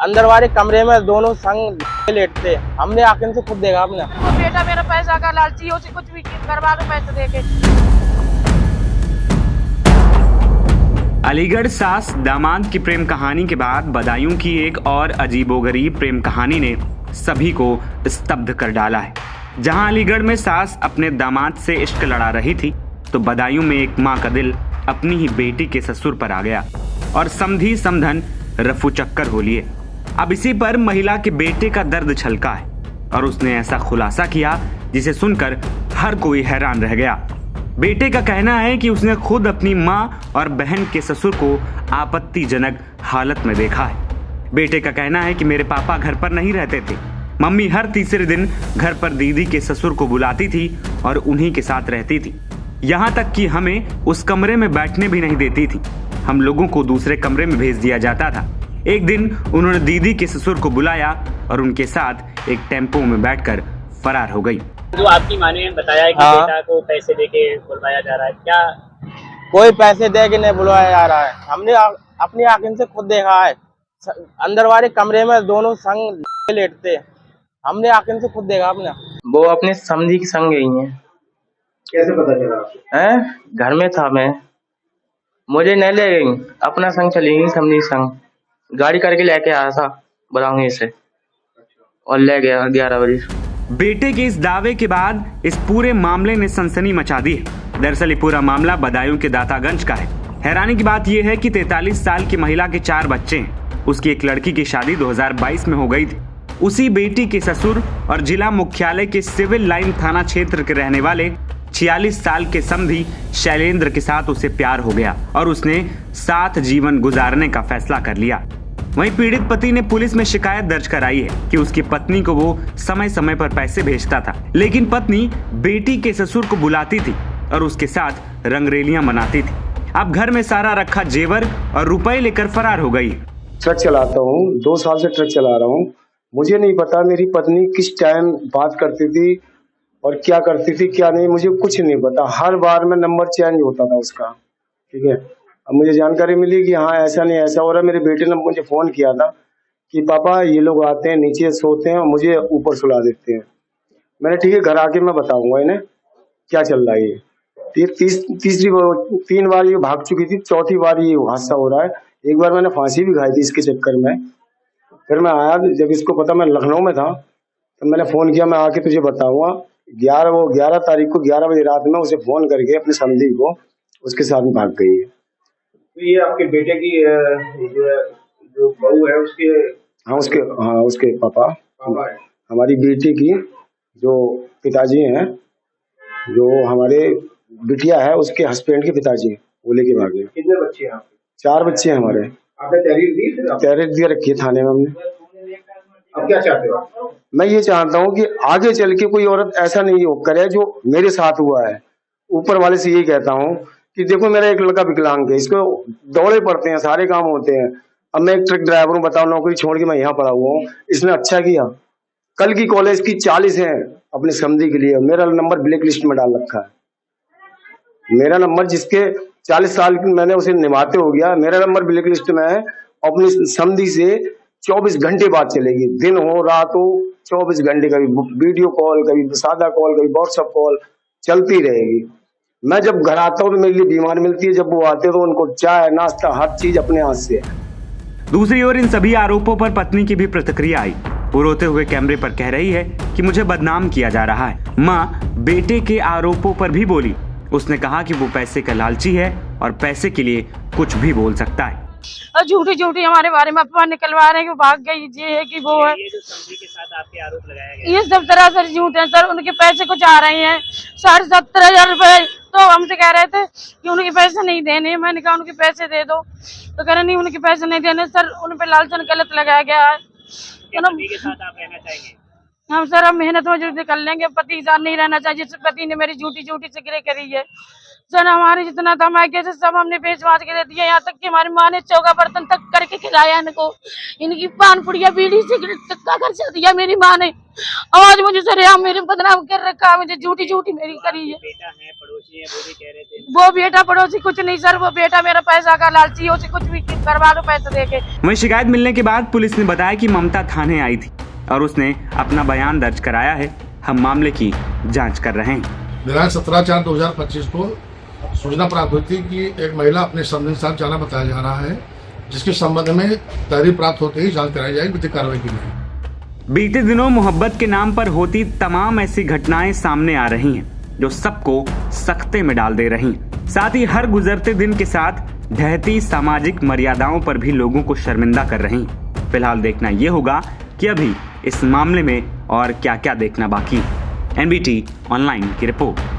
अंदर वाले कमरे में दोनों संग लेटते, हमने आंखों से खुद देखा अपने। वो बेटा मेरा पैसा का लालची है, उसे कुछ भी करवा दो पैसे देके। अलीगढ़ सास दामाद की प्रेम कहानी के बाद बदायूं की एक और अजीबोगरीब प्रेम कहानी ने सभी को स्तब्ध कर डाला है। जहां अलीगढ़ में सास अपने दामाद से इश्क लड़ा रही थी, तो बदायूं में एक मां का दिल अपनी ही बेटी के ससुर पर आ गया और समधी समधन रफू चक्कर हो लिए। अब इसी पर महिला के बेटे का दर्द छलका है और उसने ऐसा खुलासा किया जिसे सुनकर हर कोई हैरान रह गया। बेटे का कहना है कि उसने खुद अपनी मां और बहन के ससुर को आपत्तिजनक हालत में देखा है। बेटे का कहना है कि मेरे पापा घर पर नहीं रहते थे, मम्मी हर तीसरे दिन घर पर दीदी के ससुर को बुलाती थी और उन्हीं के साथ रहती थी। यहाँ तक कि हमें उस कमरे में बैठने भी नहीं देती थी, हम लोगों को दूसरे कमरे में भेज दिया जाता था। एक दिन उन्होंने दीदी के ससुर को बुलाया और उनके साथ एक टेम्पो में बैठकर फरार हो गई। जो आपकी माँ ने बताया कि बेटा को पैसे देके बुलवाया जा रहा है, क्या कोई पैसे दे के नहीं बुलवाया जा रहा है, हमने अपनी आंखों से खुद देखा है। अंदर वाले कमरे में दोनों संग लेटते, हमने आंखों से खुद देखा अपने। वो अपने समधी के संग गई हैं। कैसे पता चला आपको? घर में था मैं, मुझे नहीं ले गई, अपना संग चली गई, समधी संग गाड़ी करके लेके आया था बदायूं से और ले गया 11 बजे। बेटे के इस दावे के बाद इस पूरे मामले ने सनसनी मचा दी है। दरअसल ये पूरा मामला बदायूं के दातागंज का है। हैरानी की बात यह है कि 43 साल की महिला के 4 बच्चे हैं। उसकी एक लड़की की शादी 2022 में हो गई थी। उसी बेटी के ससुर और जिला मुख्यालय के सिविल लाइन थाना क्षेत्र के रहने वाले 46 साल के समधी शैलेंद्र के साथ उसे प्यार हो गया और उसने साथ जीवन गुजारने का फैसला कर लिया। वहीं पीड़ित पति ने पुलिस में शिकायत दर्ज कराई है कि उसकी पत्नी को वो समय समय पर पैसे भेजता था, लेकिन पत्नी बेटी के ससुर को बुलाती थी और उसके साथ रंगरेलियां मनाती थी। अब घर में सारा रखा जेवर और रुपए लेकर फरार हो गई। ट्रक चलाता हूँ, 2 साल से ट्रक चला रहा हूँ। मुझे नहीं पता मेरी पत्नी किस टाइम बात करती थी और क्या करती थी क्या नहीं, मुझे कुछ नहीं पता। हर बार में नंबर चेंज होता था उसका, ठीक है। अब मुझे जानकारी मिली कि हाँ ऐसा नहीं ऐसा हो रहा। मेरे बेटे ने मुझे फोन किया था कि पापा ये लोग आते हैं, नीचे सोते हैं और मुझे ऊपर सुला देते हैं। मैंने ठीक है घर आके मैं बताऊंगा इन्हें क्या चल रहा है। ये तीसरी 3 बार ये भाग चुकी थी, चौथी बार ये हादसा हो रहा है। एक बार मैंने फांसी भी खाई थी इसके चक्कर में। फिर मैं आया, जब इसको पता मैं लखनऊ में था तो मैंने फोन किया मैं आके तुझे बताऊंगा। 11 तारीख को 11 बजे रात में उसे फोन करके अपने समधी को उसके साथ में भाग गई है। तो ये आपके बेटे की जो बहू है उसके? हाँ उसके पापा है। हमारी बेटी की जो पिताजी हैं, जो हमारे बिटिया है उसके हस्बैंड के पिताजी, वो लेके भागे। कितने बच्चे हैं आपके? 4 बच्चे हैं हमारे। आपने तहरीर दी? तहरीर दिया रखी है थाने में हमने। अब क्या चाहते हो? मैं ये चाहता हूँ कि आगे चल के कोई औरत ऐसा नहीं हो करे जो मेरे साथ हुआ है। ऊपर वाले से यही कहता हूँ कि देखो मेरा एक लड़का विकलांग है, इसको दौड़े पड़ते हैं, सारे काम होते हैं। अब मैं एक ट्रक ड्राइवर हूँ, बताओ नौकरी छोड़ के मैं यहाँ पड़ा हुआ हूँ। इसने अच्छा किया, कल की कॉलेज की 40 है अपने समधी के लिए, मेरा नंबर ब्लैक लिस्ट में डाल रखा है। मेरा नंबर जिसके 40 साल की मैंने उसे निभाते हो गया, मेरा नंबर ब्लैक लिस्ट में है। अपनी समधी से 24 घंटे बात चलेगी, दिन हो रात हो 24 घंटे, कभी वीडियो कॉल, कभी सादा कॉल, कभी व्हाट्सएप कॉल चलती रहेगी। मैं जब घर आता हूँ तो मेरे लिए बीमार मिलती है, जब वो आते हैं तो उनको चाय नाश्ता हर चीज अपने हाथ से है। दूसरी ओर इन सभी आरोपों पर पत्नी की भी प्रतिक्रिया आई। वो रोते हुए कैमरे पर कह रही है कि मुझे बदनाम किया जा रहा है। मां बेटे के आरोपों पर भी बोली। उसने कहा कि वो पैसे का लालची है और पैसे के लिए कुछ भी बोल सकता है। और झूठी हमारे बारे में अफवाह निकलवा रहे हैं कि भाग गई, ये है कि वो है। ये जो समधी के साथ आपके आरोप लगाया गया, ये सब तरह से झूठ है सर। उनके पैसे कुछ आ रहे हैं 17,500 रुपए, तो हमसे कह रहे थे कि उनके पैसे नहीं देने। मैंने कहा उनके पैसे दे दो, तो कह रहे नहीं उनके पैसे नहीं देने सर, उन पे लालचन गलत लगाया गया है। पति के साथ आप रहना चाहेंगे? हम सर हम मेहनत मजदूरी कर लेंगे, पति के साथ नहीं रहना चाहिए जिस पति ने मेरी झूठी सिगरेट करी है। सर हमारे जितना था मायके से सब हमने बेच बाच के दे दिया, यहाँ तक कि हमारी माँ ने चौका बर्तन तक करके खिलाया इनको, इनकी पान पुड़िया बीड़ी सिगरेट तक का खर्चा दिया मेरी माँ ने। आज मुझे सर यहाँ मेरे बदनाम कर रखा, मुझे झूठी झूठी मेरी करी है। बेटा है, पड़ोसी है, वो भी कह रहे थे। वो बेटा पड़ोसी कुछ नहीं सर, वो बेटा मेरा पैसा का लालची, उसे कुछ भी करवा दो पैसे देके। वहीं शिकायत मिलने के बाद पुलिस ने बताया कि ममता थाने आई थी और उसने अपना बयान दर्ज कराया है। हम मामले की जांच कर रहे हैं। दिनांक 17/4/2025 को सूचना प्राप्त हुई थी कि एक महिला अपने संदिग्ध साथ जाना बताया जा रहा है, जिसके संबंध में तहरीर प्राप्त होते ही जांच कराई जाएगी विधिक कार्रवाई के लिए। बीते दिनों मोहब्बत के नाम पर होती तमाम ऐसी घटनाएं सामने आ रही हैं जो सबको सख्ते में डाल दे रही हैं। साथ ही हर गुजरते दिन के साथ ढहती सामाजिक मर्यादाओं पर भी लोगों को शर्मिंदा कर रही हैं। फिलहाल देखना ये होगा कि अभी इस मामले में और क्या क्या देखना बाकी है। NBT ऑनलाइन की रिपोर्ट।